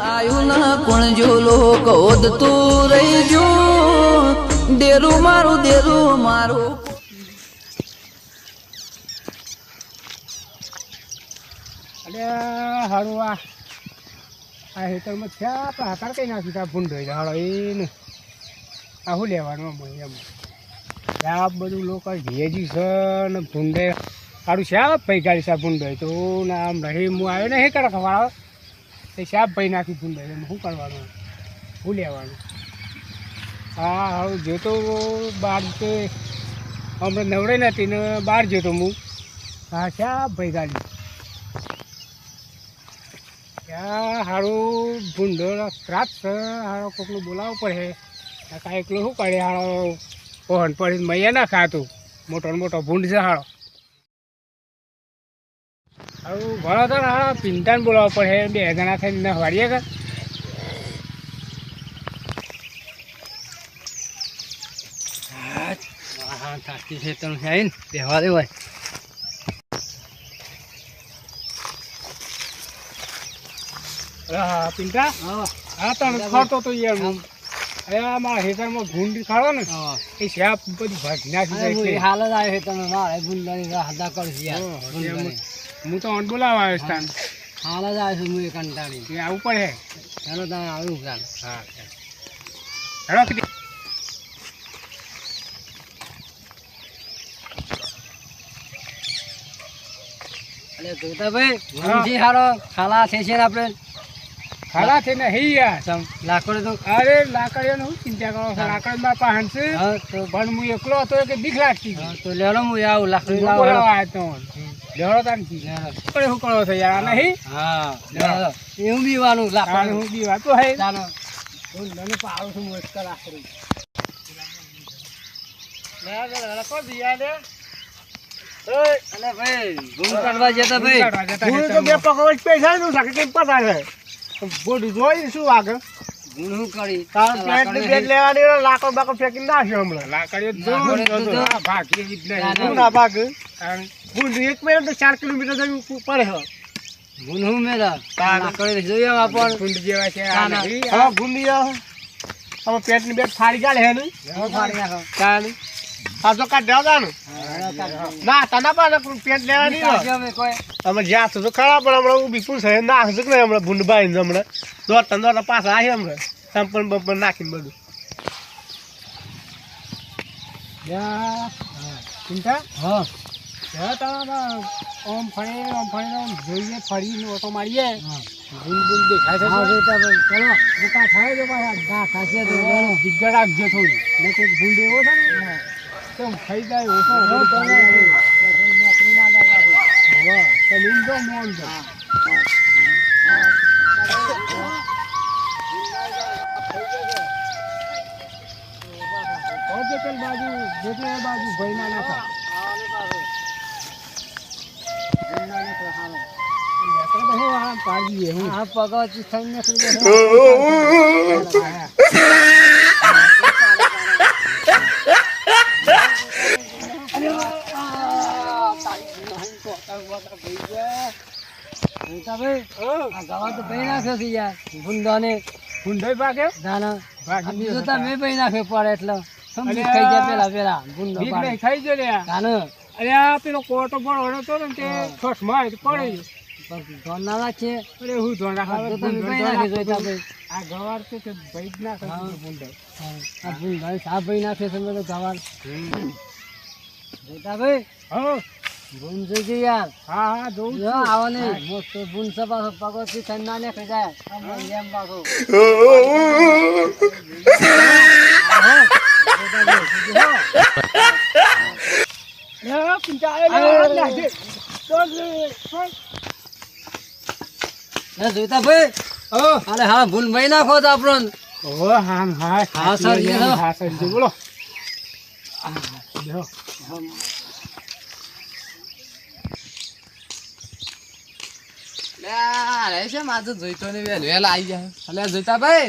આયુ ના કોણ જોલો કોદ તું રહી જો દેરું મારું અરે હારું આ હેતરમાં થયા પણ હાકાર કઈ નાખ્યું ત્યાં ભૂંડ હોય હાડો એને આવું લેવાનું એમ આ બધું લોકો ભેજી છે ને ભૂંડે સારું શાપ ભાઈ ગાડી સાહેબ ભૂંડ હોય તો ના આમ રહી હું આવ્યો ને હે કરે ખવાડો એ શાપ ભાઈ નાખી ભૂંડ હોય એમ શું કરવાનું શું લેવાનું હા હારું જોતો બહાર તે હમણાં નવડે નથી ને બહાર જોતો હું હા શાપ ભાઈ ગાડી ત્યાં હારું ભૂંડો ત્રાસ છે હારો કોકનું બોલાવવું પડે કાંઈ એકલું શું કરે હારો કોહન પડી મૈયા ના ખાતું મોટો ભૂંડ છે હારો હારું ભણો તો હારો પિંટાને બોલાવવું પડે બે જણા થઈને વાળીએ કે હા થાકી છે તમે આવીને બેહવા દેવાય હા પિંટા હા તને ખાતો તો યાર હું અરે મારા હેતરમાં ભૂંડી ખાડો ને એ શાપ બધી ભાગી નાખી હાલ જ આવ્યો તમે મારે ભૂંડાની હદા કરશે હું તો બોલાવા આવ્યો સ્થાન હાલ જ આવ્યો છું હું એ કંટાળી આવું પડે ચાલો તમે આવ્યું ચાલો હા હેડો કીધી અરે જોતા ભાઈ હારો ખાલા છે ને આપણે ખાલા છે ને હઈ યાર લાકડ તો અરે લાકડીઓ હું ચિંતા કરો છો લાકડ માં પાહન છે તો પણ હું એકલો હતો કે બીક લાગતી તો લેલો હું આવું લાકડી લાવવા તો લેરો તાન કી પણ હું કરો છો યાર નહીં હા એવું બીવાનું લાકડ હું બીવા તો હે ચાલો હું મને પાડું છું મોસ્ત લાકડી લે કો દિયા લે ઓય અને ભાઈ ગુણ કાઢવા જતા ભાઈ ગુણ તો બે પકડ પૈસા નું સાકે કે પતા છે બોડ જોઈ શું આગળ ગુણ હું કરી તાર પ્લેટ ની બેગ લેવાની લાકડ બાકડ ફેંકી નાખ્યો હમણાં લાકડીઓ જો ભાગી જ નહીં ગુણ ના ભાગ ગુણ 1 મિનિટ તો 4 કિલોમીટર જઈ પડે હો ગુણ હું મેલા લાકડી જોઈએ આપણ ગુંડ જેવા છે હા ગુંડ યા હવે પેટ ની બેગ ફાડી ગાલે હે ને ફાડી નાખો ચાલ આ તો કાઢ દેવાનું ના તને પણ પેટ લેવાની અમે જ્યાં તો ખરા પણ હમણાં હું વિપુલ છે ના હશે ને હમણાં ભૂંડભાઈ હમણાં દોડતા પાછા આવ્યા હમણાં સંપલ બંપલ નાખીને બધું ચિંતા હા ઓમ ફળે જોઈએ ફરીને ઓટો મારીએ ભૂલ દેખાય છે ચલો મોટા થાય તો પાછા ખાશે તો દિગ્ગડ રાખજો થોડી ને કોઈ ભૂલ એવો છે ને તો ખાઈ જાય ઓછો નોકરી ના જાય તો લીંડો મોન છે બાજુ જેટલે બાજુ ભાઈ ના નાખા પાડીએ હું આ પગથી થઈને પેલો કોટો પડો હતો ને તે છોટ મારે પડે ધોન ના રાખે અરે હું ધોન રાખા આ ગવાર તો ભાઈ જ નાખે આ ભૂંડ સાફ ભાઈ નાખે છે તો ગવાર જોતા ભાઈ હા ભૂંડ જોઈ યાર હા હા જોઉં આવો નહીં મોસ્ટ ભૂંડ સભા પગોથી થઈને ના ને ખાઈ જાય એમ પાછો જોતા ભાઈ અરે હા ભૂલ ભાઈ નાખો તો આપણને હા સર બોલો જોઈતો ને વેલા આવી જાય જોતા ભાઈ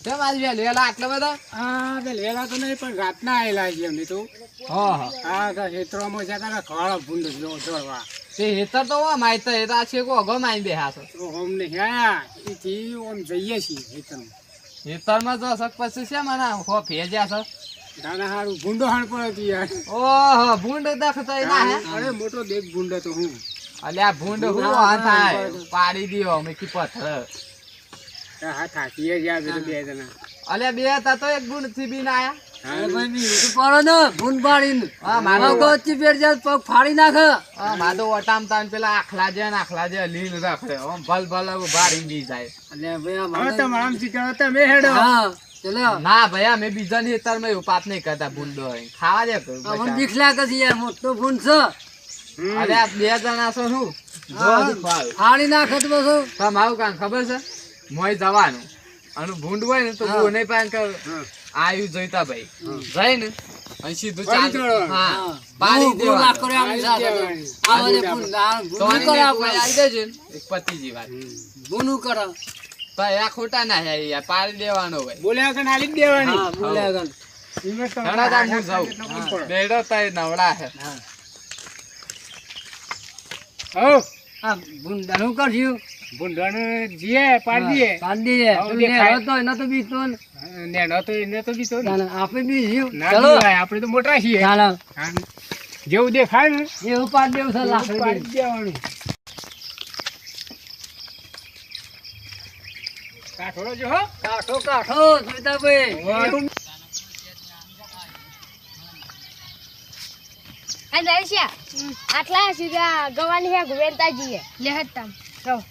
કેમ આજ વેલા આટલા બધા હા વેલા તો નહીં પણ રાતના આવેલા છે એમની તો હા ખેતરોમાં જતા ખવાડો ભૂંડ જોડવા તે હેતર તો આમ આયતા હેતા છે કો અગો માઈ બેહા છે તો અમને હ્યા ઈથી ઓમ જઈએ છીએ ખેતરમાં. હેતરમાં તો સક પછી છે મને હો ભેજ્યા છે દાના હારું ભૂંડો હાણ પર હતી યાર. ઓહો ભૂંડ દખતો ના હે અરે મોટો દેખ ભૂંડો તો હું. અલ્યા ભૂંડ હું આ થાય પાડી દિયો અમે કી પથ્થર હા થાકીએ ગયા બે બે જણા. અલ્યા બે હતા તો એક ભૂંડ થી બી ના આયા હા હા માધો વટામ તાન પેલા આખલા જે લીલ રખડે ઓમ ભલ ભલ ભાડી બી જાય હવે તમે આમ શીખવા તમે હેડો. ના ભયા મેં બીજા ની હેતર માં એવું પાપ નહીં કરતા ભૂંડો હોય ખાવા દે અરે આ બે જણા છો શું તમારું કામ ખબર છે મોય જવાનું અને ભૂંડ હોય ને તો બહુ નહીં પાન કર આયુ જોઈતા ભાઈ જાય ને અને સીધું ચાલુ હા પાડી દેવા તો આવી દેજો ને એક પતિજી વાત તો આ ખોટા ના હે યાર પાડી દેવાનો ભાઈ બોલ્યા કે નાલી જ દેવાની. ઘણા દામ હું જાઉં બેડો તાય નવડા હે હો ભૂંડાને જીએ પાડીએ. નેનો તો એને તો બીતો ને. ના બીવાય, આપણે તો મોટા છીએ. હા. જેવું દેખાય ને એવું પાડી દેવાનું. કાઠોડો જો હો. આટલા સીધા ગવાની હે ગુવેરતા જઈએ લે હટતા તો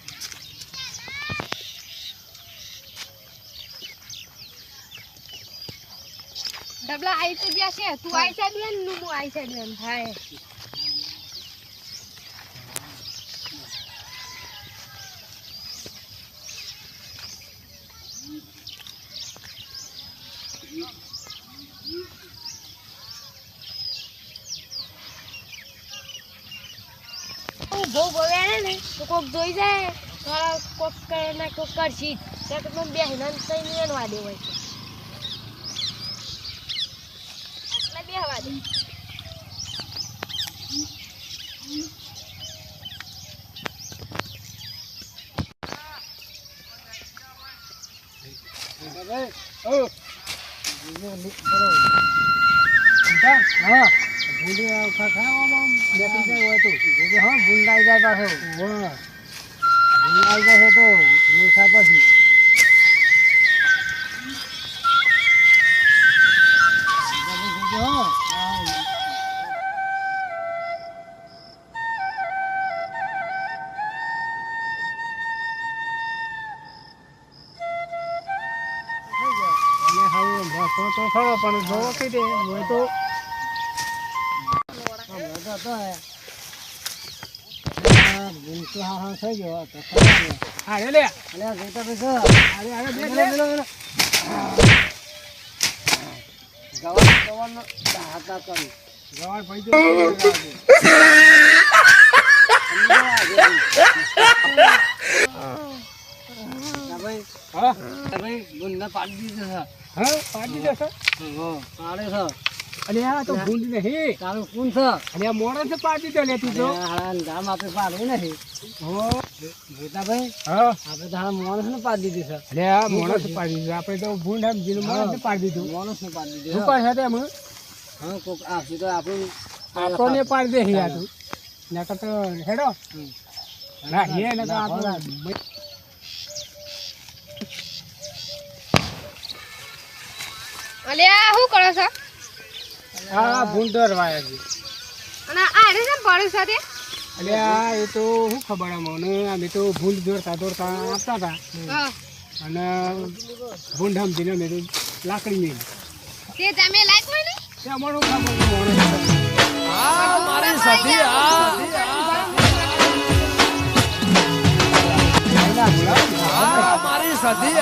ડબલા આઈ તો જ્યાં છે તું આઈ સાઈડ વેન નું હું આઈ સાઈડ વેન થાય બહુ બોલે ને તો કોક જોઈ જાય કોક કરે ને કોક કરશી ત્યાં તો બે હિનાન કઈ નિયનવા દે હોય છે આટલા બે હવા દે તો ખરો પણ જોવો કઈ દે હોય તો અરે લે ગવાળ ભાઈ પાડી દેશો. અરે આ તો ભૂંડ નહીં તારું કોણ છે અને આ મોણસ છે પાડી દે લેતી તો ગામ આપણે પાડવું નહીં હો ભૂતાભાઈ હા આપણે તો આ મોણસ ને પાડી દીધી છે અરે આ મોણસ પાડી દીધું આપણે તો ભૂંડ એમ જીનું મોણસ પાડી દીધું મોણસ ને પાડી દીધું શું પાડે છે એમ હા કોક આપી તો આપણને પાડી દે હિયા તું નકર તો હેડો ના હે નકર આપણે અલ્યા શું કરો છો હા ભૂંડર વાયા છે અને આરે ને પડે સાથે અલે આ એ તો શું ખબર મને અમે તો ભૂંડ દોડતા આપતા હતા હા અને ભૂંડ સમજીને મેં તો લાકડી મેં તે તમે લાઈક હોય ને તે અમારું કામ હતું મારી સતી મોણસ મારી સતી